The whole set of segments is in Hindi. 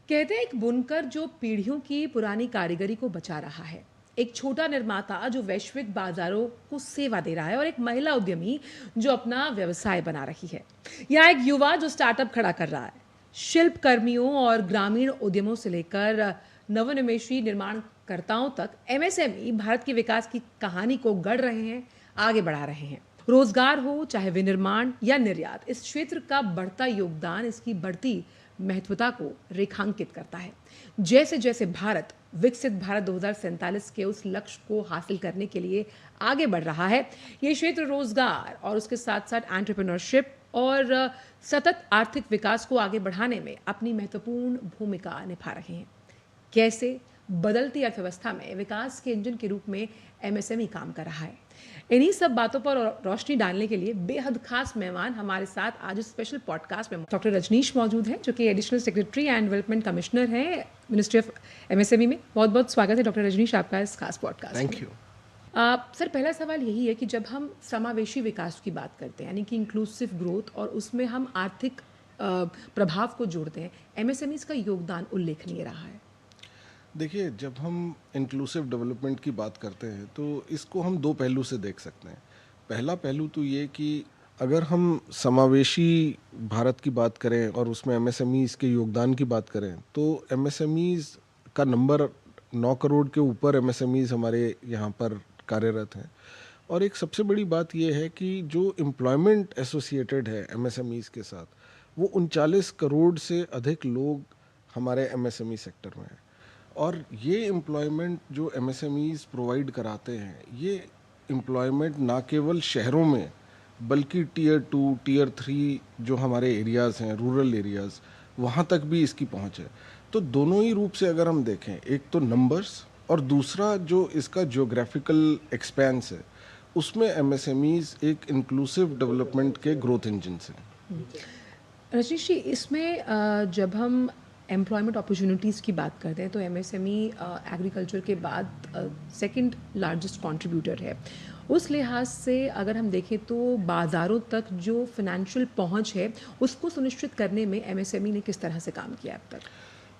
कहते हैं एक बुनकर जो पीढ़ियों की पुरानी कारीगरी को बचा रहा है, एक छोटा निर्माता जो वैश्विक बाजारों को सेवा दे रहा है और एक महिला उद्यमी जो अपना व्यवसाय बना रही है। यहाँ एक युवा जो स्टार्टअप खड़ा कर रहा है। शिल्प कर्मियों और ग्रामीण उद्यमों से लेकर नवोन्मेषी निर्माणकर्ताओं तक एमएसएमई भारत के विकास की कहानी को गढ़ रहे हैं, आगे बढ़ा रहे हैं। रोजगार हो चाहे विनिर्माण या निर्यात, इस क्षेत्र का बढ़ता योगदान इसकी बढ़ती महत्वता को रेखांकित करता है। जैसे जैसे भारत विकसित भारत 2047 के उस लक्ष्य को हासिल करने के लिए आगे बढ़ रहा है, ये क्षेत्र रोजगार और उसके साथ साथ एंटरप्रेन्योरशिप और सतत आर्थिक विकास को आगे बढ़ाने में अपनी महत्वपूर्ण भूमिका निभा रहे हैं। कैसे बदलती अर्थव्यवस्था में विकास के इंजन के रूप में एमएसएमई काम कर रहा है, इन्हीं सब बातों पर रोशनी डालने के लिए बेहद खास मेहमान हमारे साथ आज इस स्पेशल पॉडकास्ट में डॉक्टर रजनीश मौजूद हैं, जो कि additional secretary and development commissioner हैं मिनिस्ट्री ऑफ एमएसएमई में। बहुत बहुत स्वागत है डॉक्टर रजनीश आपका इस खास पॉडकास्ट। Thank you. सर, पहला सवाल यही है कि जब हम समावेशी विकास की बात करते हैं, यानी कि इंक्लूसिव ग्रोथ, और उसमें हम आर्थिक प्रभाव को जोड़ते हैं, एमएसएमईज का योगदान उल्लेखनीय रहा है। देखिए, जब हम इंक्लूसिव डेवलपमेंट की बात करते हैं तो इसको हम दो पहलू से देख सकते हैं। पहला पहलू तो ये कि अगर हम समावेशी भारत की बात करें और उसमें एमएसएमईज़ के योगदान की बात करें तो एमएसएमईज़ का नंबर 9 करोड़ के ऊपर एमएसएमईज़ हमारे यहाँ पर कार्यरत हैं। और एक सबसे बड़ी बात ये है कि जो एम्प्लॉयमेंट एसोसिएटेड है एमएसएमईज़ के साथ, वो 39 करोड़ से अधिक लोग हमारे एमएसएमई सेक्टर में हैं। और ये एम्प्लॉयमेंट जो एमएसएमईज़ प्रोवाइड कराते हैं, ये एम्प्लॉयमेंट ना केवल शहरों में बल्कि टीयर 2 टीयर 3 जो हमारे एरियाज़ हैं, रूरल एरियाज़, वहाँ तक भी इसकी पहुँच है। तो दोनों ही रूप से अगर हम देखें, एक तो नंबर्स और दूसरा जो इसका ज्योग्राफिकल एक्सपेंस है, उसमें एमएसएमईज़ एक इंक्लूसिव डेवलपमेंट के ग्रोथ इंजन्स हैं। रजनीश जी, इसमें जब हम एम्प्लॉयमेंट अपॉर्चुनिटीज़ की बात करते हैं तो एमएसएमई एग्रीकल्चर के बाद सेकंड लार्जेस्ट कंट्रीब्यूटर है। उस लिहाज से अगर हम देखें तो बाज़ारों तक जो फाइनेंशियल पहुंच है, उसको सुनिश्चित करने में एमएसएमई ने किस तरह से काम किया अब तक?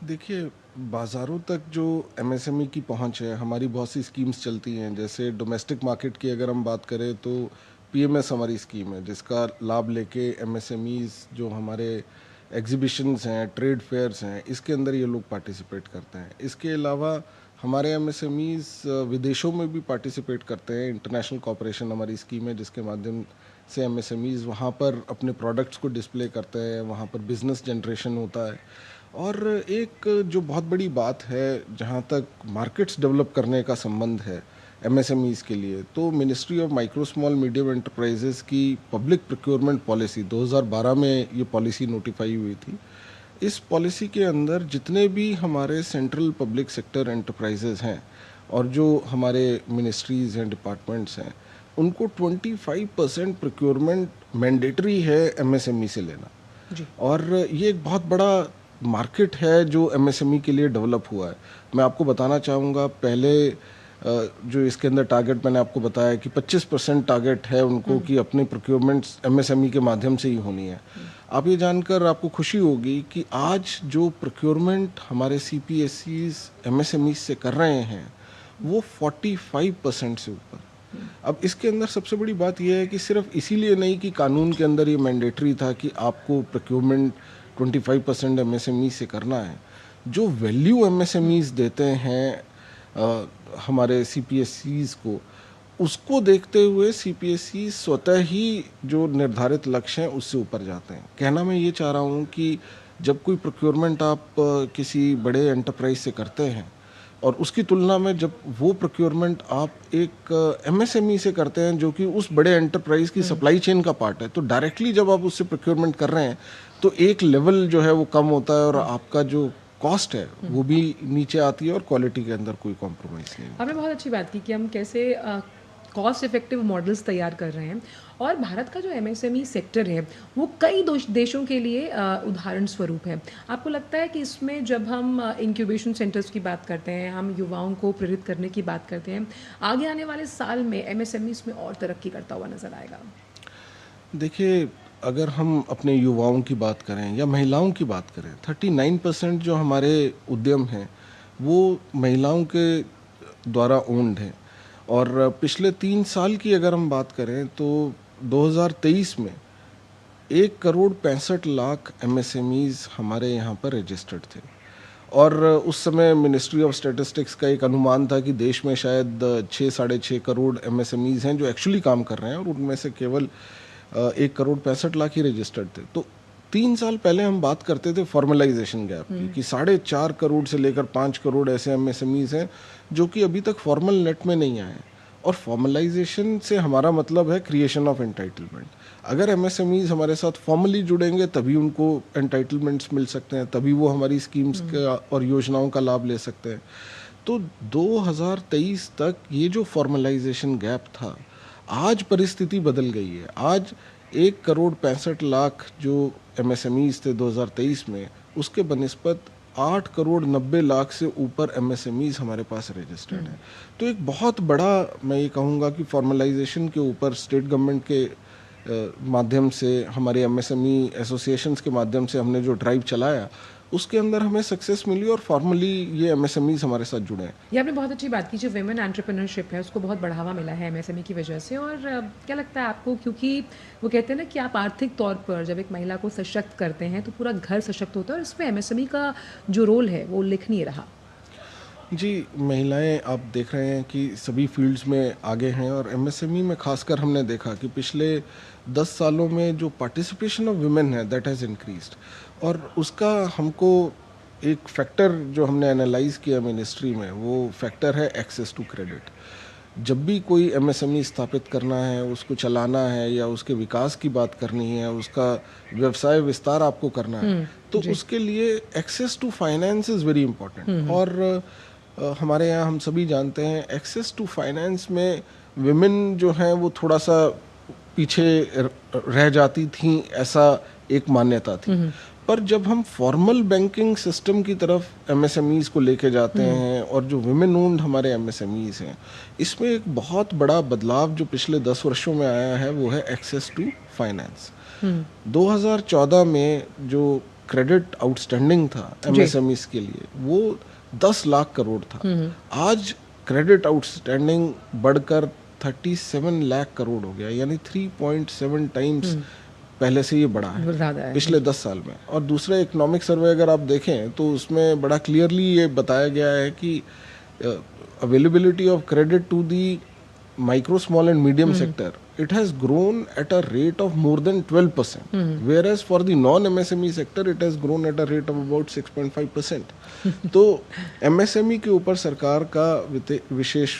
देखिए, बाज़ारों तक जो एमएसएमई की पहुंच है, हमारी बहुत सी स्कीम्स चलती हैं। जैसे डोमेस्टिक मार्केट की अगर हम बात करें तो पीएमएस हमारी स्कीम है, जिसका लाभ लेके एमएसएमईज़ जो हमारे एग्जीबिशंस हैं, ट्रेड फेयर्स हैं, इसके अंदर ये लोग पार्टिसिपेट करते हैं। इसके अलावा हमारे एमएसएमईज़ विदेशों में भी पार्टिसिपेट करते हैं। इंटरनेशनल कॉपरेशन हमारी स्कीम है, जिसके माध्यम से एमएसएमईज़ वहाँ पर अपने प्रोडक्ट्स को डिस्प्ले करते हैं, वहाँ पर बिजनेस जनरेशन होता है। और एक जो बहुत बड़ी बात है, जहाँ तक मार्केट्स डेवलप करने का संबंध है एमएसएमईज़ के लिए, तो ministry of micro small medium enterprises की पब्लिक प्रोक्योरमेंट पॉलिसी 2012 में ये पॉलिसी नोटिफाई हुई थी। इस पॉलिसी के अंदर जितने भी हमारे सेंट्रल पब्लिक सेक्टर एंटरप्राइजेस हैं और जो हमारे मिनिस्ट्रीज़ हैं, डिपार्टमेंट्स हैं, उनको 25% प्रोक्योरमेंट मैंडेटरी है एमएसएमई से लेना जी। और ये एक बहुत बड़ा मार्केट है जो एमएसएमई के लिए डेवलप हुआ है। मैं आपको बताना चाहूँगा, पहले जो इसके अंदर टारगेट मैंने आपको बताया कि 25% टारगेट है उनको कि अपने प्रोक्योरमेंट्स एमएसएमई के माध्यम से ही होनी है। आप ये जानकर आपको खुशी होगी कि आज जो प्रोक्योरमेंट हमारे सीपीएसईज एमएसएमई से कर रहे हैं, वो 45% से ऊपर। अब इसके अंदर सबसे बड़ी बात यह है कि सिर्फ इसीलिए नहीं कि कानून के अंदर ये मैंडेटरी था कि आपको प्रोक्योरमेंट 25% एमएसएमई से करना है। जो वैल्यू एमएसएमईज देते हैं हमारे सीपीएसईज को, उसको देखते हुए सीपीएसई स्वतः ही जो निर्धारित लक्ष्य हैं उससे ऊपर जाते हैं। कहना मैं ये चाह रहा हूँ कि जब कोई प्रोक्योरमेंट आप किसी बड़े एंटरप्राइज से करते हैं और उसकी तुलना में जब वो प्रोक्योरमेंट आप एक एमएसएमई से करते हैं जो कि उस बड़े एंटरप्राइज की सप्लाई चेन का पार्ट है, तो डायरेक्टली जब आप उससे प्रोक्योरमेंट कर रहे हैं तो एक लेवल जो है वो कम होता है और आपका जो कॉस्ट है वो भी नीचे आती है और क्वालिटी के अंदर कोई कॉम्प्रोमाइज़ नहीं। आपने बहुत अच्छी बात की कि हम कैसे कॉस्ट इफेक्टिव मॉडल्स तैयार कर रहे हैं, और भारत का जो एमएसएमई सेक्टर है वो कई देशों के लिए उदाहरण स्वरूप है। आपको लगता है कि इसमें जब हम इंक्यूबेशन सेंटर्स की बात करते हैं, हम युवाओं को प्रेरित करने की बात करते हैं, आगे आने वाले साल में एमएसएमई में और तरक्की करता हुआ नजर आएगा? देखिए, अगर हम अपने युवाओं की बात करें या महिलाओं की बात करें, 39% जो हमारे उद्यम हैं वो महिलाओं के द्वारा ओन्ड हैं। और पिछले 3 साल की अगर हम बात करें तो 2023 में 1,65,00,000 MSMEs हमारे यहाँ पर रजिस्टर्ड थे। और उस समय मिनिस्ट्री ऑफ स्टैटिस्टिक्स का एक अनुमान था कि देश में शायद 6-6.5 करोड़ MSMEs हैं जो एक्चुअली काम कर रहे हैं, और उनमें से केवल 1,65,00,000 ही रजिस्टर्ड थे। तो 3 साल पहले हम बात करते थे फॉर्मलाइजेशन गैप की, कि 4.5 करोड़ से लेकर 5 करोड़ ऐसे MSMEs हैं जो कि अभी तक फॉर्मल नेट में नहीं आए हैं। और फॉर्मलाइजेशन से हमारा मतलब है क्रिएशन ऑफ एंटाइटलमेंट। अगर MSMEs हमारे साथ फॉर्मली जुड़ेंगे तभी उनको एंटाइटलमेंट्स मिल सकते हैं, तभी वो हमारी स्कीम्स का और योजनाओं का लाभ ले सकते हैं। तो 2023 तक ये जो फॉर्मलाइजेशन गैप था, आज परिस्थिति बदल गई है। आज 1,65,00,000 जो MSMEs थे 2023 में, उसके बनिस्पत 8,90,00,000 से ऊपर MSMEs हमारे पास रजिस्टर्ड हैं। तो एक बहुत बड़ा, मैं ये कहूँगा कि फॉर्मलाइजेशन के ऊपर स्टेट गवर्नमेंट के माध्यम से, हमारे MSME एसोसिएशंस के माध्यम से हमने जो ड्राइव चलाया, उसके अंदर हमें सक्सेस मिली और फॉर्मली ये MSMEs हमारे साथ जुड़े हैं। ये आपने बहुत अच्छी बात की, जो विमेन एंटरप्रेन्योरशिप है उसको बहुत बढ़ावा मिला है MSME की वजह से। और क्या लगता है आपको, क्योंकि वो कहते हैं ना कि आप आर्थिक तौर पर जब एक महिला को सशक्त करते हैं तो पूरा घर सशक्त होता है, और इसमें MSME का जो रोल है वो उल्लेखनीय रहा। जी, महिलाएं आप देख रहे हैं कि सभी फील्ड्स में आगे हैं, और MSME में खासकर हमने देखा कि पिछले 10 सालों में जो पार्टिसिपेशन ऑफ वुमेन है दैट हैज़ इंक्रीज्ड। और उसका हमको एक फैक्टर जो हमने एनालाइज किया मिनिस्ट्री में, वो फैक्टर है एक्सेस टू क्रेडिट। जब भी कोई MSME स्थापित करना है, उसको चलाना है, या उसके विकास की बात करनी है, उसका व्यवसाय विस्तार आपको करना है, तो उसके लिए access to finance is very important. और हमारे यहाँ हम सभी जानते हैं एक्सेस टू फाइनेंस में विमेन जो हैं वो थोड़ा सा पीछे रह जाती थी, ऐसा एक मान्यता थी। पर जब हम फॉर्मल बैंकिंग सिस्टम की तरफ MSMEs को लेके जाते हैं, और जो विमेन ओन्ड हमारे MSMEs हैं, इसमें एक बहुत बड़ा बदलाव जो पिछले 10 वर्षों में आया है वो है एक्सेस टू फाइनेंस। 2014 में जो क्रेडिट आउटस्टैंडिंग था MSMEs के लिए, वो 10 लाख करोड़ था। आज क्रेडिट आउटस्टैंडिंग बढ़कर 37 लाख करोड़ हो गया, यानी 3.7 टाइम्स पहले से ये बढ़ा है पिछले 10 साल में। और दूसरा इकोनॉमिक सर्वे अगर आप देखें तो उसमें बड़ा क्लियरली ये बताया गया है कि availability of credit to the micro, small and medium sector, it has grown at a rate of more than 12%, whereas for the non-MSME sector it has grown at a rate of about 6.5%. तो MSME के ऊपर सरकार का विशेष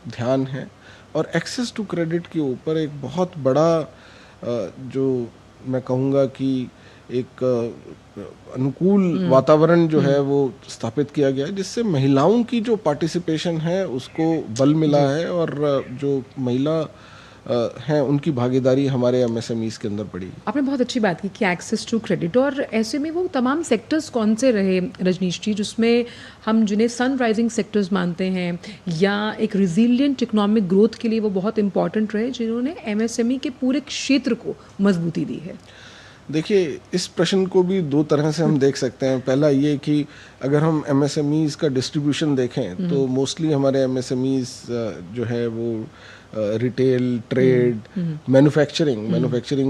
ध्यान है, और एक्सेस टू क्रेडिट के ऊपर एक बहुत बड़ा जो मैं कहूँगा कि एक अनुकूल वातावरण जो है वो स्थापित किया गया है, जिससे महिलाओं की जो पार्टिसिपेशन है उसको बल मिला है, और जो महिला हैं उनकी भागीदारी हमारे MSMEs के अंदर पड़ी। आपने बहुत अच्छी बात की कि एक्सेस टू क्रेडिट, और ऐसे में वो तमाम सेक्टर्स कौन से रहे रजनीश जी, जिसमें हम जिन्हें सनराइजिंग सेक्टर्स मानते हैं, या एक रिजिलियंट इकोनॉमिक ग्रोथ के लिए वो बहुत इंपॉर्टेंट रहे, जिन्होंने MSME के पूरे क्षेत्र को मजबूती दी है? देखिए, इस प्रश्न को भी दो तरह से हम देख सकते हैं। पहला ये कि अगर हम MSMEs का डिस्ट्रीब्यूशन देखें तो मोस्टली हमारे MSMEs जो है वो रिटेल, ट्रेड, मैन्युफैक्चरिंग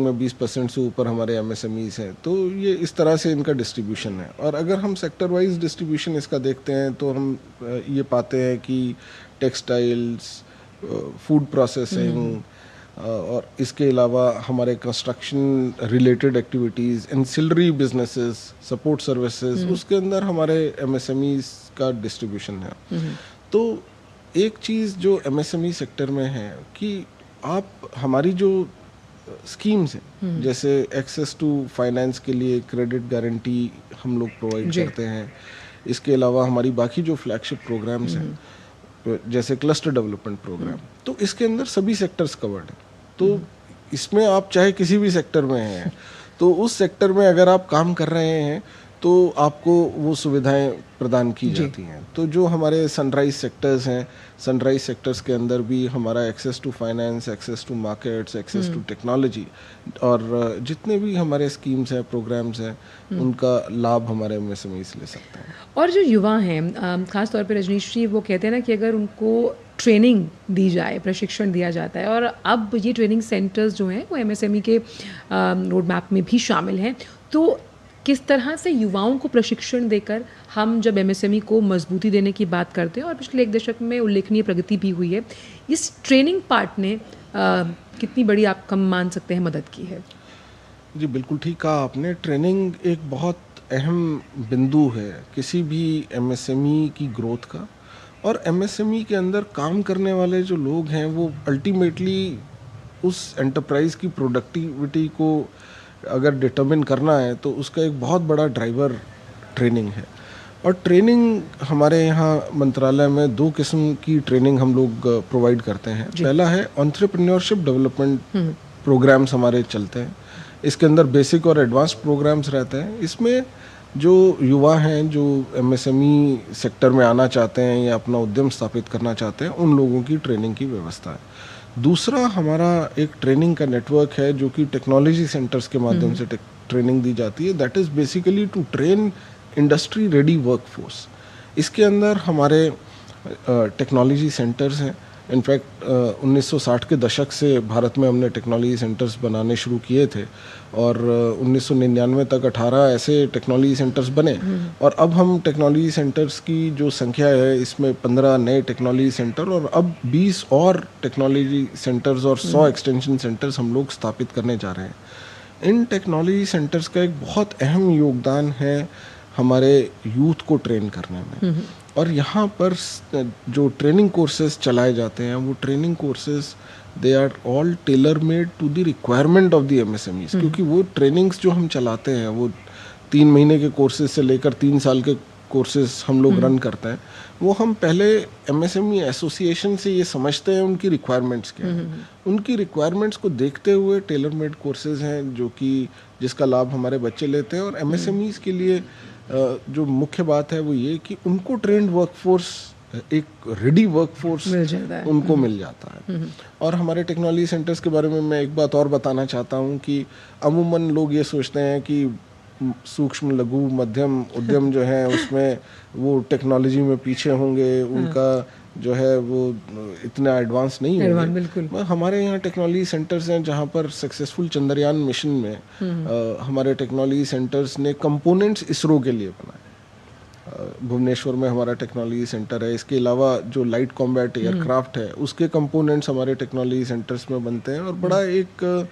में 20% से ऊपर हमारे MSMEs हैं। तो ये इस तरह से इनका डिस्ट्रीब्यूशन है। और अगर हम सेक्टर वाइज डिस्ट्रीब्यूशन इसका देखते हैं तो हम ये पाते हैं कि टेक्सटाइल्स, फूड प्रोसेसिंग, और इसके अलावा हमारे construction related activities, ancillary businesses, support services, उसके अंदर हमारे MSMEs का डिस्ट्रीब्यूशन है। तो एक चीज़ जो MSME सेक्टर में है कि आप हमारी जो स्कीम्स हैं, जैसे एक्सेस टू फाइनेंस के लिए क्रेडिट गारंटी हम लोग प्रोवाइड करते हैं। इसके अलावा हमारी बाकी जो फ्लैगशिप प्रोग्राम्स हैं, जैसे क्लस्टर डेवलपमेंट प्रोग्राम, तो इसके अंदर सभी सेक्टर्स कवर्ड हैं। तो इसमें आप चाहे किसी भी सेक्टर में हैं, तो उस सेक्टर में अगर आप काम कर रहे हैं तो आपको वो सुविधाएं प्रदान की जी। जाती हैं। तो जो हमारे सनराइज सेक्टर्स हैं, सनराइज सेक्टर्स के अंदर भी हमारा access to finance, access to markets, access to technology और जितने भी हमारे स्कीम्स हैं, प्रोग्राम्स हैं, उनका लाभ हमारे एमएसएमईज ले सकते हैं। और जो युवा हैं ख़ास तौर पे रजनीश जी, वो कहते हैं ना कि अगर उनको ट्रेनिंग दी जाए, प्रशिक्षण दिया जाता है, और अब ये ट्रेनिंग सेंटर्स जो हैं वो एमएसएमई के रोड मैप में भी शामिल हैं, तो किस तरह से युवाओं को प्रशिक्षण देकर हम जब एमएसएमई को मजबूती देने की बात करते हैं, और पिछले 1 दशक में उल्लेखनीय प्रगति भी हुई है, इस ट्रेनिंग पार्ट ने कितनी बड़ी आप कम मान सकते हैं मदद की है? जी बिल्कुल ठीक कहा आपने। ट्रेनिंग एक बहुत अहम बिंदु है किसी भी एमएसएमई की ग्रोथ का। और एमएसएमई के अंदर काम करने वाले जो लोग हैं वो अल्टीमेटली उस एंटरप्राइज की प्रोडक्टिविटी को अगर डिटरमिन करना है तो उसका एक बहुत बड़ा ड्राइवर ट्रेनिंग है। और ट्रेनिंग हमारे यहाँ मंत्रालय में 2 किस्म की ट्रेनिंग हम लोग प्रोवाइड करते हैं। पहला है एंटरप्रेन्योरशिप डेवलपमेंट प्रोग्राम्स हमारे चलते हैं। इसके अंदर बेसिक और एडवांस प्रोग्राम्स रहते हैं। इसमें जो युवा हैं जो एमएसएमई सेक्टर में आना चाहते हैं या अपना उद्यम स्थापित करना चाहते हैं, उन लोगों की ट्रेनिंग की व्यवस्था है। दूसरा हमारा एक ट्रेनिंग का नेटवर्क है जो कि टेक्नोलॉजी सेंटर्स के माध्यम से ट्रेनिंग दी जाती है। That is basically to train industry ready workforce. इसके अंदर हमारे टेक्नोलॉजी सेंटर्स हैं। इनफैक्ट 1960 के दशक से भारत में हमने टेक्नोलॉजी सेंटर्स बनाने शुरू किए थे और 1999 तक 18 ऐसे टेक्नोलॉजी सेंटर्स बने। और अब हम टेक्नोलॉजी सेंटर्स की जो संख्या है इसमें 15 नए टेक्नोलॉजी सेंटर और अब 20 और टेक्नोलॉजी सेंटर्स और 100 एक्सटेंशन सेंटर्स हम लोग स्थापित करने जा रहे हैं। इन टेक्नोलॉजी सेंटर्स का एक बहुत अहम योगदान है हमारे यूथ को ट्रेन करने में। और यहाँ पर जो ट्रेनिंग कोर्सेज चलाए जाते हैं वो training courses they are all tailor made to the requirement of the MSMEs. क्योंकि वो ट्रेनिंग्स जो हम चलाते हैं वो 3 महीने के कोर्सेज से लेकर 3 साल के कोर्सेज हम लोग रन करते हैं। वो हम पहले एमएसएमई एसोसिएशन से ये समझते हैं उनकी रिक्वायरमेंट्स क्या हैं। उनकी रिक्वायरमेंट्स को देखते हुए टेलर मेड कोर्सेज हैं जो कि जिसका लाभ हमारे बच्चे लेते हैं। और एमएसएमईज के लिए जो मुख्य बात है वो ये कि उनको ट्रेंड वर्कफोर्स, एक रेडी वर्कफोर्स उनको मिल जाता है। और हमारे टेक्नोलॉजी सेंटर्स के बारे में मैं एक बात और बताना चाहता हूँ कि अमूमन लोग ये सोचते हैं कि सूक्ष्म लघु मध्यम उद्यम जो है उसमें वो टेक्नोलॉजी में पीछे होंगे, उनका जो है वो इतना एडवांस नहीं होंगे। बिल्कुल। हमारे यहाँ टेक्नोलॉजी सेंटर्स हैं जहाँ पर सक्सेसफुल चंद्रयान मिशन में हमारे टेक्नोलॉजी सेंटर्स ने कंपोनेंट्स इसरो के लिए बनाए। भुवनेश्वर में हमारा टेक्नोलॉजी सेंटर है। इसके अलावा जो लाइट कॉम्बैट एयरक्राफ्ट है उसके कंपोनेंट्स हमारे टेक्नोलॉजी सेंटर्स में बनते हैं। और बड़ा एक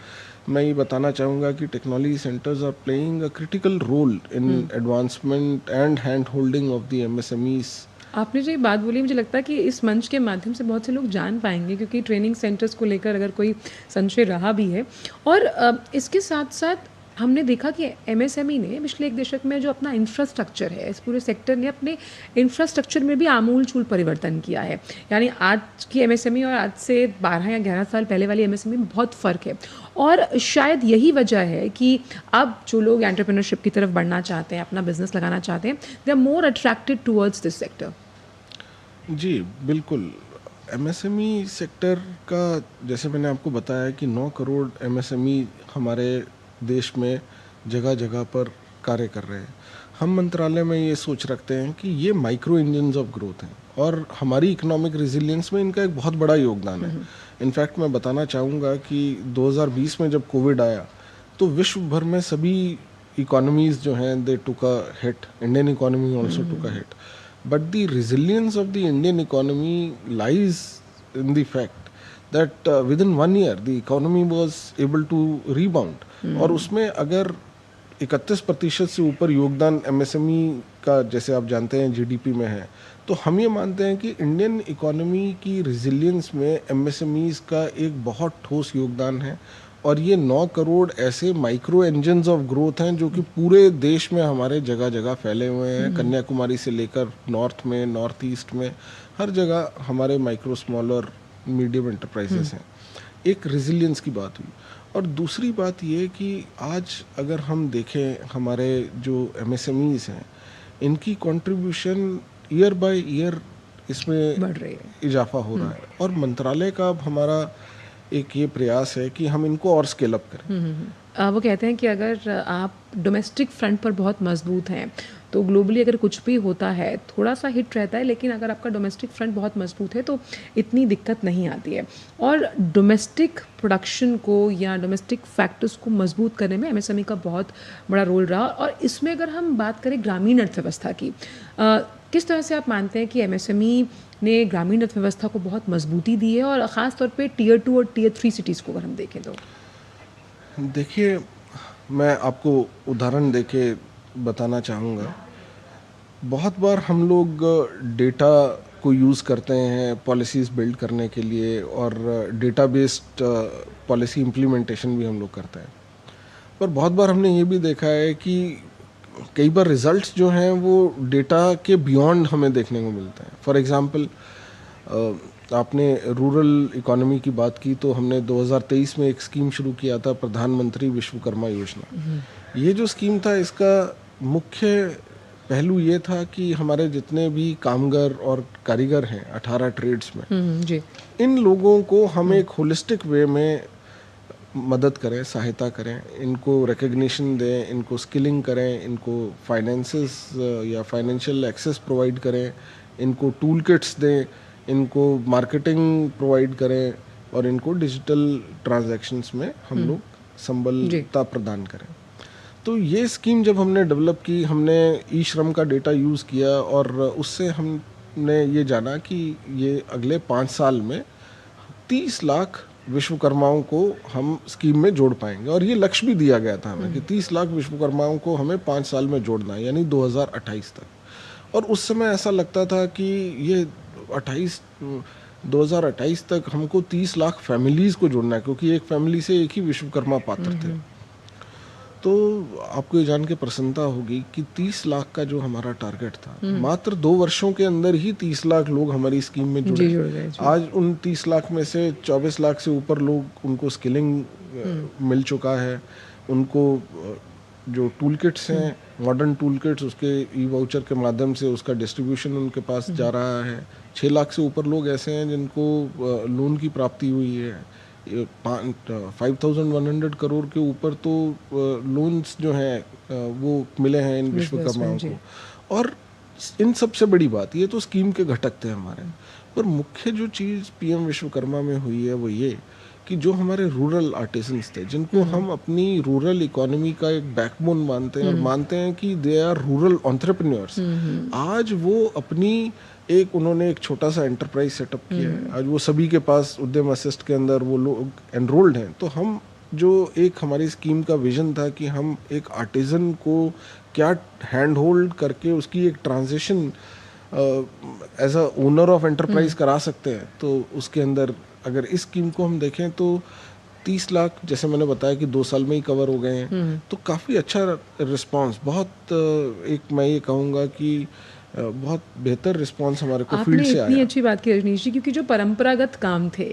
मैं ये बताना चाहूँगा कि technology centres are playing a critical role in advancement and hand holding of the MSMEs. आपने जो ये बात बोली, मुझे लगता है कि इस मंच के माध्यम से बहुत से लोग जान पाएंगे, क्योंकि ट्रेनिंग सेंटर्स को लेकर अगर कोई संशय रहा भी है। और इसके साथ साथ हमने देखा कि एमएसएमई ने पिछले 1 दशक में जो अपना इंफ्रास्ट्रक्चर है, इस पूरे सेक्टर ने अपने इंफ्रास्ट्रक्चर में भी आमूल-चूल परिवर्तन किया है। यानी आज की एमएसएमई और आज से 12 या 11 साल पहले वाली एमएसएमई में बहुत फ़र्क है। और शायद यही वजह है कि अब जो लोग एंटरप्रेन्योरशिप की तरफ बढ़ना चाहते हैं, अपना बिजनेस लगाना चाहते हैं, they are more attracted towards this sector. जी बिल्कुल। एमएसएमई सेक्टर का जैसे मैंने आपको बताया कि 9 करोड़ एमएसएमई हमारे देश में जगह जगह पर कार्य कर रहे हैं। हम मंत्रालय में ये सोच रखते हैं कि ये माइक्रो इंजन्स ऑफ ग्रोथ हैं और हमारी इकोनॉमिक रेजिलियंस में इनका एक बहुत बड़ा योगदान है। इनफैक्ट मैं बताना चाहूँगा कि 2020 में जब कोविड आया तो विश्व भर में सभी इकोनॉमीज़ जो हैं they took a hit. Indian economy also took a hit. But the resilience of the Indian economy lies in the fact that within 1 year the economy was able to rebound. और उसमें अगर 31% से ऊपर योगदान एमएसएमई का, जैसे आप जानते हैं, जीडीपी में है, तो हम ये मानते हैं कि इंडियन इकोनॉमी की रेजिलियंस में एमएसएमईज का एक बहुत ठोस योगदान है। और ये 9 करोड़ ऐसे माइक्रो इंजन्स ऑफ ग्रोथ हैं जो कि पूरे देश में हमारे जगह जगह फैले हुए हैं। कन्याकुमारी से लेकर नॉर्थ में, नॉर्थ ईस्ट में, हर जगह हमारे माइक्रो, स्मॉल और मीडियम एंटरप्राइजेस हैं। एक रेजिलियंस की बात हुई। और दूसरी बात ये कि आज अगर हम देखें हमारे जो एमएसएमईज हैं, इनकी कंट्रीब्यूशन ईयर बाय ईयर इसमें बढ़ रही है। इजाफा हो रहा है, और मंत्रालय का अब हमारा एक ये प्रयास है कि हम इनको और स्केल अप करें। वो कहते हैं कि अगर आप डोमेस्टिक फ्रंट पर बहुत मजबूत हैं तो ग्लोबली अगर कुछ भी होता है थोड़ा सा हिट रहता है, लेकिन अगर आपका डोमेस्टिक फ्रंट बहुत मजबूत है तो इतनी दिक्कत नहीं आती है। और डोमेस्टिक प्रोडक्शन को या डोमेस्टिक फैक्टर्स को मजबूत करने में एमएसएमई का बहुत बड़ा रोल रहा। और इसमें अगर हम बात करें ग्रामीण अर्थव्यवस्था की, किस तरह से आप मानते हैं कि एमएसएमई ने ग्रामीण अर्थव्यवस्था को बहुत मजबूती दी है, और ख़ास तौर पे टियर 2 और टियर 3 सिटीज़ को अगर हम देखें तो? देखिए, मैं आपको उदाहरण देके बताना चाहूँगा। बहुत बार हम लोग डेटा को यूज़ करते हैं पॉलिसीज़ बिल्ड करने के लिए, और डेटा बेस्ड पॉलिसी इम्प्लीमेंटेशन भी हम लोग करते हैं। पर बहुत बार हमने ये भी देखा है कि कई बार रिजल्ट्स जो हैं वो डेटा के बियॉन्ड हमें देखने को मिलते हैं। फॉर एग्ज़ाम्पल, आपने रूरल इकोनॉमी की बात की, तो हमने 2023 में एक स्कीम शुरू किया था, प्रधानमंत्री विश्वकर्मा योजना। ये जो स्कीम था, इसका मुख्य पहलू ये था कि हमारे जितने भी कामगर और कारीगर हैं 18 ट्रेड्स में, जी। इन लोगों को हम एक होलिस्टिक वे में मदद करें, सहायता करें, इनको रिकग्निशन दें, इनको स्किलिंग करें, इनको फाइनेंसेस या फाइनेंशियल एक्सेस प्रोवाइड करें, इनको टूल किट्स दें, इनको मार्केटिंग प्रोवाइड करें, और इनको डिजिटल ट्रांजैक्शंस में हम लोग संबलता प्रदान करें। तो ये स्कीम जब हमने डेवलप की, हमने ई श्रम का डेटा यूज़ किया, और उससे हमने ये जाना कि ये अगले 5 साल में 30 लाख विश्वकर्माओं को हम स्कीम में जोड़ पाएंगे। और ये लक्ष्य भी दिया गया था हमें कि 30 लाख विश्वकर्माओं को हमें 5 साल में जोड़ना है, यानी 2028 तक। और उस समय ऐसा लगता था कि ये 2028 तक हमको 30 लाख फैमिलीज़ को जोड़ना है, क्योंकि एक फैमिली से एक ही विश्वकर्मा पात्र थे। तो आपको ये जान के प्रसन्नता होगी कि 30 लाख का जो हमारा टारगेट था, मात्र 2 वर्षों के अंदर ही 30 लाख लोग हमारी स्कीम में जुड़ गए। आज उन 30 लाख में से 24 लाख से ऊपर लोग, उनको स्किलिंग मिल चुका है। उनको जो टूल किट्स हैं, मॉडर्न टूल किट्स, उसके ई वाउचर के माध्यम से उसका डिस्ट्रीब्यूशन उनके पास जा रहा है। 6 लाख से ऊपर लोग ऐसे हैं जिनको लोन की प्राप्ति हुई है। 5100 करोड़ के ऊपर तो लोन्स जो हैं वो मिले हैं इन विश्वकर्माओं को। और इन सबसे बड़ी बात, ये तो स्कीम के घटक थे हमारे, पर मुख्य जो चीज़ पीएम विश्वकर्मा में हुई है वो ये कि जो हमारे रूरल आर्टिसंस थे, जिनको हम अपनी रूरल इकोनॉमी का एक बैकबोन मानते हैं, और मानते हैं कि दे आर रूरल एंटरप्रेन्योर्स, आज वो अपनी उन्होंने एक छोटा सा एंटरप्राइज सेटअप किया है। आज वो सभी के पास उद्यम असिस्ट के अंदर वो लोग एनरोल्ड हैं। तो हम जो एक हमारी स्कीम का विजन था कि हम एक आर्टिजन को क्या हैंड होल्ड करके उसकी एक transition as a owner of enterprise करा सकते हैं, तो उसके अंदर अगर इस स्कीम को हम देखें तो 30 लाख, जैसे मैंने बताया कि 2 साल में ही कवर हो गए हैं। तो काफ़ी अच्छा रिस्पांस, बहुत एक मैं ये कहूँगा कि बहुत बेहतर रिस्पांस हमारे को फील्ड से आया। इतनी अच्छी बात की रजनीश जी, क्योंकि जो परंपरागत काम थे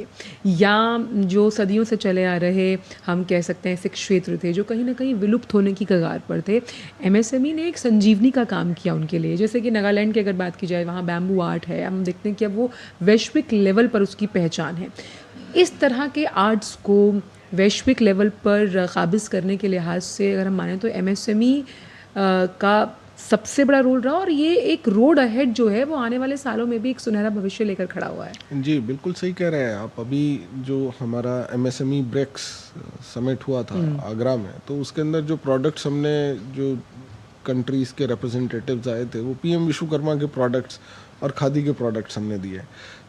या जो सदियों से चले आ रहे, हम कह सकते हैं ऐसे क्षेत्र थे जो कहीं ना कहीं विलुप्त होने की कगार पर थे, एमएसएमई ने एक संजीवनी का काम किया उनके लिए। जैसे कि नागालैंड की अगर बात की जाए, वहाँ बैम्बू आर्ट है, हम देखते हैं कि अब वो वैश्विक लेवल पर उसकी पहचान है। इस तरह के आर्ट्स को वैश्विक लेवल पर काबिज करने के लिहाज से अगर हम माने तो एमएसएमई का सबसे बड़ा रोल रहा, और ये एक रोड अहेड जो है वो आने वाले सालों में भी एक सुनहरा भविष्य लेकर खड़ा हुआ है। जी बिल्कुल सही कह रहे हैं आप। अभी जो हमारा एमएसएमई ब्रेक्स समिट हुआ था आगरा में, तो उसके अंदर जो प्रोडक्ट्स हमने, जो कंट्रीज़ के रिप्रेजेंटेटिव्स आए थे, वो पीएम विश्वकर्मा के प्रोडक्ट्स और खादी के प्रोडक्ट्स हमने दिए।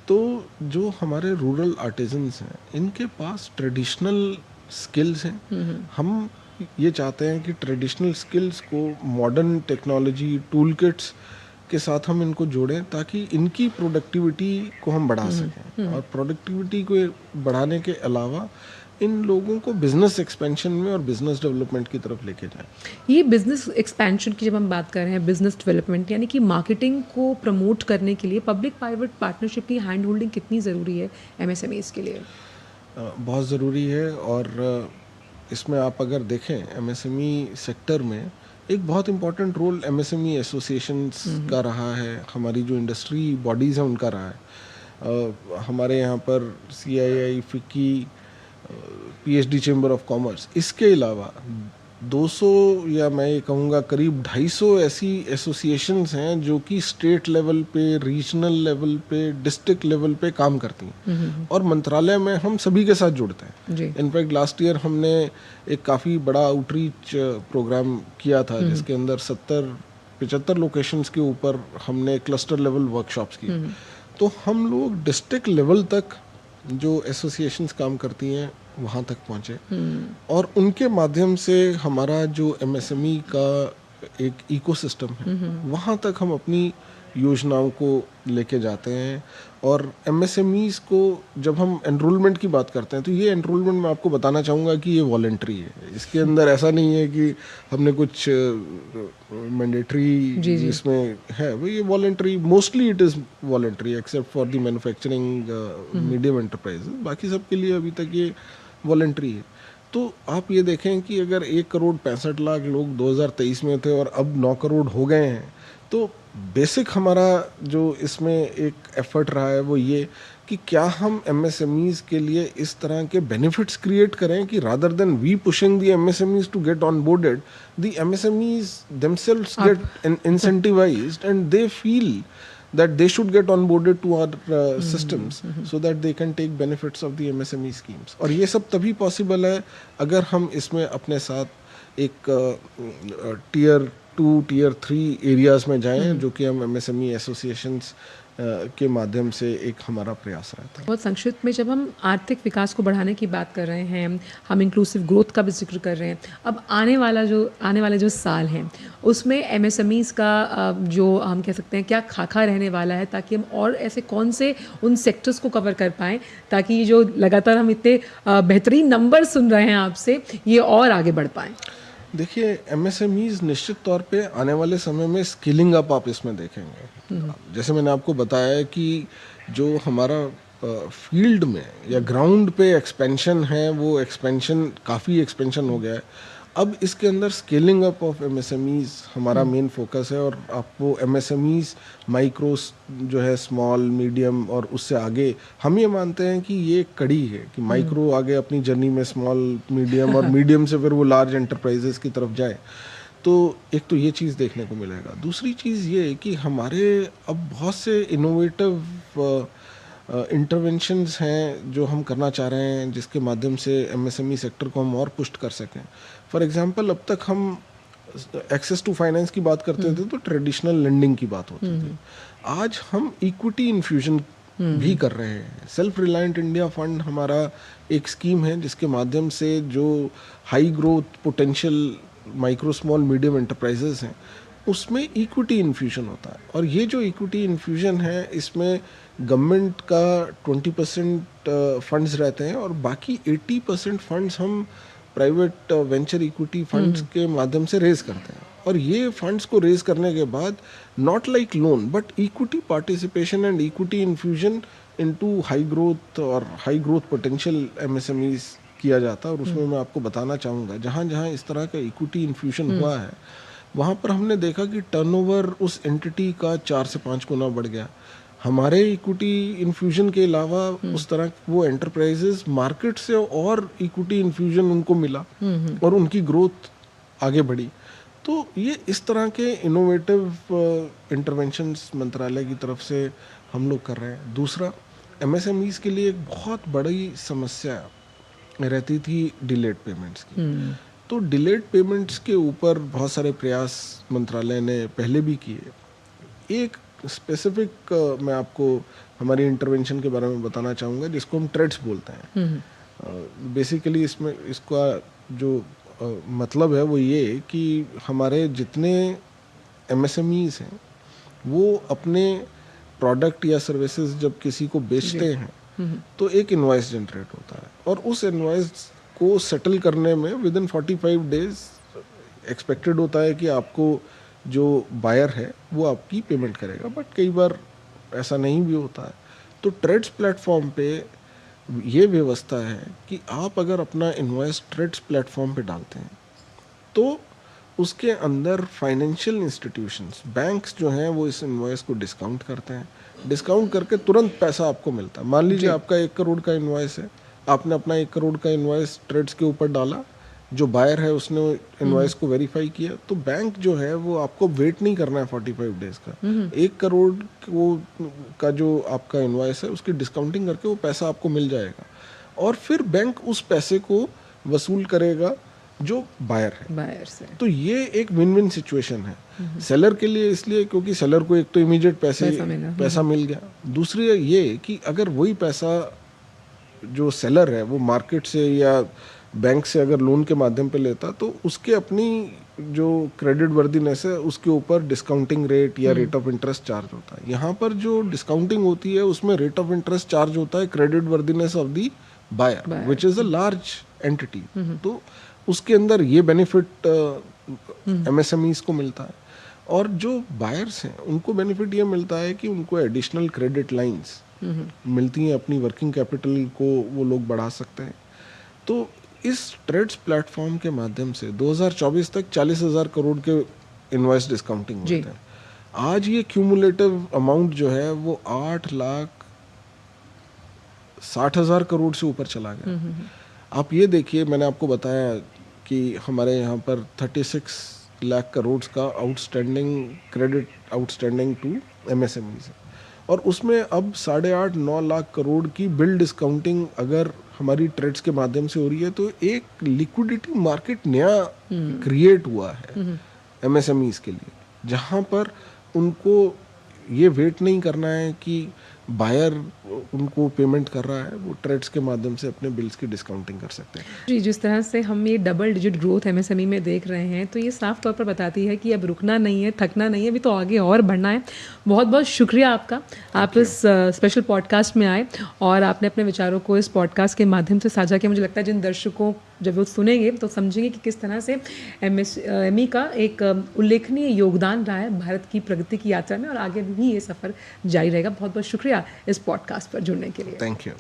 तो जो हमारे रूरल आर्टिजन्स हैं, इनके पास ट्रेडिशनल स्किल्स हैं। हम ये चाहते हैं कि ट्रेडिशनल स्किल्स को मॉडर्न टेक्नोलॉजी, टूल किट्स के साथ हम इनको जोड़ें, ताकि इनकी प्रोडक्टिविटी को हम बढ़ा सकें। और प्रोडक्टिविटी को बढ़ाने के अलावा इन लोगों को बिजनेस एक्सपेंशन में और बिजनेस डेवलपमेंट की तरफ लेके जाएं। ये बिजनेस एक्सपेंशन की जब हम बात कर रहे हैं, बिजनेस डेवलपमेंट यानी कि मार्केटिंग को प्रमोट करने के लिए पब्लिक प्राइवेट पार्टनरशिप की हैंड होल्डिंग कितनी ज़रूरी है एमएसएमईज़ के लिए? बहुत ज़रूरी है। और इसमें आप अगर देखें एमएसएमई सेक्टर में एक बहुत इम्पोर्टेंट रोल एमएसएमई एसोसिएशंस का रहा है, हमारी जो इंडस्ट्री बॉडीज़ हैं उनका रहा है। हमारे यहाँ पर CII, FICCI, PhD chamber of commerce, इसके अलावा 200 या मैं ये कहूँगा करीब 250 ऐसी एसोसिएशंस हैं जो कि स्टेट लेवल पे, रीजनल लेवल पे, डिस्ट्रिक्ट लेवल पे काम करती हैं और मंत्रालय में हम सभी के साथ जुड़ते हैं। इनफैक्ट लास्ट ईयर हमने एक काफ़ी बड़ा आउटरीच प्रोग्राम किया था जिसके अंदर 75 लोकेशंस के ऊपर हमने क्लस्टर लेवल वर्कशॉप्स की। तो हम लोग डिस्ट्रिक्ट लेवल तक जो एसोसिएशंस काम करती हैं वहाँ तक पहुँचे और उनके माध्यम से हमारा जो एमएसएमई का एक इकोसिस्टम है वहाँ तक हम अपनी योजनाओं को लेके जाते हैं। और एमएसएमईज को जब हम एनरोलमेंट की बात करते हैं तो ये एनरोलमेंट मैं आपको बताना चाहूँगा कि ये वॉलेंट्री है। इसके अंदर ऐसा नहीं है कि हमने कुछ मैंडेटरी इसमें है, वो ये voluntary, mostly it is voluntary except for the manufacturing medium enterprise, बाकी सब के लिए अभी तक ये वॉलेंट्री है। तो आप ये देखें कि अगर 1,65,00,000 लोग 2023 में थे और अब 9 करोड़ हो गए हैं, तो बेसिक हमारा जो इसमें एक एफर्ट रहा है वो ये कि क्या हम एमएसएमईज के लिए इस तरह के बेनिफिट्स क्रिएट करें कि rather than we pushing the MSMEs to get on boarded, the MSMEs themselves get incentivised and they feel that they should get onboarded to our systems so that they can take benefits of the MSME schemes. और ये सब तभी पॉसिबल है अगर हम इसमें अपने साथ एक टियर 2, टियर 3 एरियाज़ में जाएं जो कि हम MSME एसोसिएशंस के माध्यम से एक हमारा प्रयास रहता है। बहुत संक्षिप्त में जब हम आर्थिक विकास को बढ़ाने की बात कर रहे हैं, हम इंक्लूसिव ग्रोथ का भी जिक्र कर रहे हैं, अब आने वाले जो साल हैं उसमें एमएसएमईज का जो हम कह सकते हैं क्या खाका रहने वाला है, ताकि हम और ऐसे कौन से उन सेक्टर्स को कवर कर पाएँ ताकि ये जो लगातार हम इतने बेहतरीन नंबर सुन रहे हैं आपसे, ये और आगे बढ़ पाएँ। देखिए एमएसएमईज निश्चित तौर पे आने वाले समय में स्केलिंग अप आप इसमें देखेंगे। जैसे मैंने आपको बताया कि जो हमारा फील्ड में या ग्राउंड पे एक्सपेंशन है वो एक्सपेंशन काफ़ी एक्सपेंशन हो गया है। अब इसके अंदर स्केलिंग अप ऑफ एमएसएमईज हमारा मेन फोकस है और आपको एमएसएमईज माइक्रो जो है स्मॉल मीडियम और उससे आगे हम ये मानते हैं कि ये कड़ी है कि माइक्रो आगे अपनी जर्नी में स्मॉल मीडियम और मीडियम से फिर वो लार्ज एंटरप्राइजेस की तरफ जाए। तो एक तो ये चीज़ देखने को मिलेगा। दूसरी चीज़ ये है कि हमारे अब बहुत से इनोवेटिव इंटरवेंशंस हैं जो हम करना चाह रहे हैं जिसके माध्यम से एमएसएमई सेक्टर को हम और पुश कर सकें। फॉर एग्जांपल अब तक हम एक्सेस टू फाइनेंस की बात करते थे तो ट्रेडिशनल लेंडिंग की बात होती थी। आज हम इक्विटी इन्फ्यूजन भी कर रहे हैं। सेल्फ रिलायंट इंडिया फंड हमारा एक स्कीम है जिसके माध्यम से जो high growth potential micro small medium enterprises हैं उसमें इक्विटी इन्फ्यूजन होता है। और ये जो इक्विटी इन्फ्यूजन है इसमें गवर्नमेंट का 20% फंड्स रहते हैं और बाकी 80% फंड्स हम प्राइवेट वेंचर इक्विटी फंड्स के माध्यम से रेज करते हैं। और ये फंड्स को रेज करने के बाद not like loan but equity participation and equity infusion into high growth और हाई ग्रोथ पोटेंशियल एमएसएमईज किया जाता है। और उसमें मैं आपको बताना चाहूँगा जहाँ जहाँ इस तरह का इक्विटी इन्फ्यूजन हुआ है वहाँ पर हमने देखा कि टर्नओवर उस एंटिटी का 4 से 5 गुना बढ़ गया। हमारे इक्विटी इन्फ्यूजन के अलावा उस तरह वो एंटरप्राइजेस मार्केट से और इक्विटी इन्फ्यूजन उनको मिला और उनकी ग्रोथ आगे बढ़ी। तो ये इस तरह के इनोवेटिव इंटरवेंशंस मंत्रालय की तरफ से हम लोग कर रहे हैं। दूसरा, एमएसएमईज के लिए एक बहुत बड़ी समस्या रहती थी डिलेड पेमेंट्स की। तो डिलेड पेमेंट्स के ऊपर बहुत सारे प्रयास मंत्रालय ने पहले भी किए। एक स्पेसिफिक मैं आपको हमारी इंटरवेंशन के बारे में बताना चाहूँगा जिसको हम ट्रेड्स बोलते हैं। बेसिकली इसमें इसका जो मतलब है वो ये कि हमारे जितने एमएसएमईज हैं वो अपने प्रोडक्ट या सर्विसेज जब किसी को बेचते हैं तो एक इनवॉइस जनरेट होता है और उस इनवॉइस को सेटल करने में विद इन 45 डेज एक्सपेक्टेड होता है कि आपको जो बायर है वो आपकी पेमेंट करेगा। बट कई बार ऐसा नहीं भी होता है। तो ट्रेड्स प्लेटफॉर्म पे ये व्यवस्था है कि आप अगर अपना इन्वॉइस ट्रेड्स प्लेटफॉर्म पे डालते हैं तो उसके अंदर फाइनेंशियल इंस्टीट्यूशंस, बैंक्स जो हैं वो इस इन्वॉइस को डिस्काउंट करते हैं। डिस्काउंट करके तुरंत पैसा आपको मिलता है। मान लीजिए आपका 1 करोड़ का इन्वॉइस है, आपने अपना 1 करोड़ का इन्वॉइस ट्रेड्स के ऊपर डाला, जो बायर है उसने इन्वॉइस को वेरीफाई किया, तो बैंक जो है वो आपको वेट नहीं करना है 45 डेज का। 1 करोड़ का जो आपका इन्वॉइस है उसकी डिस्काउंटिंग करके वो पैसा आपको मिल जाएगा और फिर बैंक उस पैसे को वसूल करेगा जो बायर है। बायर से तो ये एक विन विन सिचुएशन है सेलर के लिए, इसलिए क्योंकि सेलर को एक तो इमीडिएट पैसा मिल गया। दूसरी ये कि अगर वही पैसा जो सेलर है वो मार्केट से या बैंक से अगर लोन के माध्यम पे लेता तो उसके अपनी जो क्रेडिट वर्दीनेस है उसके ऊपर डिस्काउंटिंग रेट या रेट ऑफ इंटरेस्ट चार्ज होता है। यहाँ पर जो डिस्काउंटिंग होती है उसमें रेट ऑफ इंटरेस्ट चार्ज होता है creditworthiness of the buyer which is a large entity. तो उसके अंदर ये बेनिफिट एमएसएमईज को मिलता है और जो बायर्स हैं उनको बेनिफिट ये मिलता है कि उनको एडिशनल क्रेडिट लाइंस मिलती हैं, अपनी वर्किंग कैपिटल को वो लोग बढ़ा सकते हैं। तो इस ट्रेड्स प्लेटफॉर्म के माध्यम से 2024 तक 40,000 करोड़ के इन्वॉइस डिस्काउंटिंग होते हैं। आज ये क्यूमुलेटिव अमाउंट जो है वो 8,60,000 करोड़ से ऊपर चला गया। आप ये देखिए, मैंने आपको बताया कि हमारे यहाँ पर 36 लाख करोड़ का outstanding credit outstanding to MSMEs है और उसमें अब 8.5-9 लाख करोड़ की बिल डिस्काउंटिंग अगर हमारी ट्रेड्स के माध्यम से हो रही है तो एक लिक्विडिटी मार्केट नया क्रिएट हुआ है एमएसएमईज के लिए, जहाँ पर उनको ये वेट नहीं करना है कि बायर उनको पेमेंट कर रहा है, वो ट्रेड्स के माध्यम से अपने बिल्स की डिस्काउंटिंग कर सकते हैं। जी, जिस तरह से हम ये डबल डिजिट ग्रोथ एमएसएमई में देख रहे हैं तो ये साफ तौर पर बताती है कि अब रुकना नहीं है, थकना नहीं है, अभी तो आगे और बढ़ना है। बहुत बहुत शुक्रिया आपका, आप इस स्पेशल पॉडकास्ट में आए और आपने अपने विचारों को इस पॉडकास्ट के माध्यम से साझा किया। मुझे लगता है जिन दर्शकों जब वो सुनेंगे तो समझेंगे कि किस तरह से एमएसएमई का एक उल्लेखनीय योगदान रहा है भारत की प्रगति की यात्रा में और आगे भी ये सफ़र जारी रहेगा। बहुत बहुत शुक्रिया इस पॉडकास्ट पर जुड़ने के लिए। Thank you.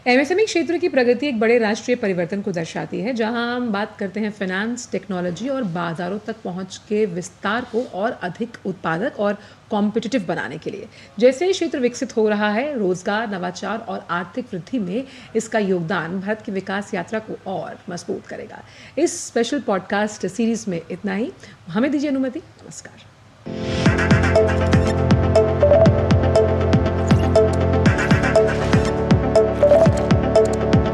एमएसएमई क्षेत्र की प्रगति एक बड़े राष्ट्रीय परिवर्तन को दर्शाती है, जहां हम बात करते हैं फाइनेंस, टेक्नोलॉजी और बाजारों तक पहुंच के विस्तार को और अधिक उत्पादक और कॉम्पिटिटिव बनाने के लिए। जैसे ही क्षेत्र विकसित हो रहा है, रोजगार, नवाचार और आर्थिक वृद्धि में इसका योगदान भारत की विकास यात्रा को और मजबूत करेगा। इस स्पेशल पॉडकास्ट सीरीज में इतना ही। हमें दीजिए अनुमति। नमस्कार।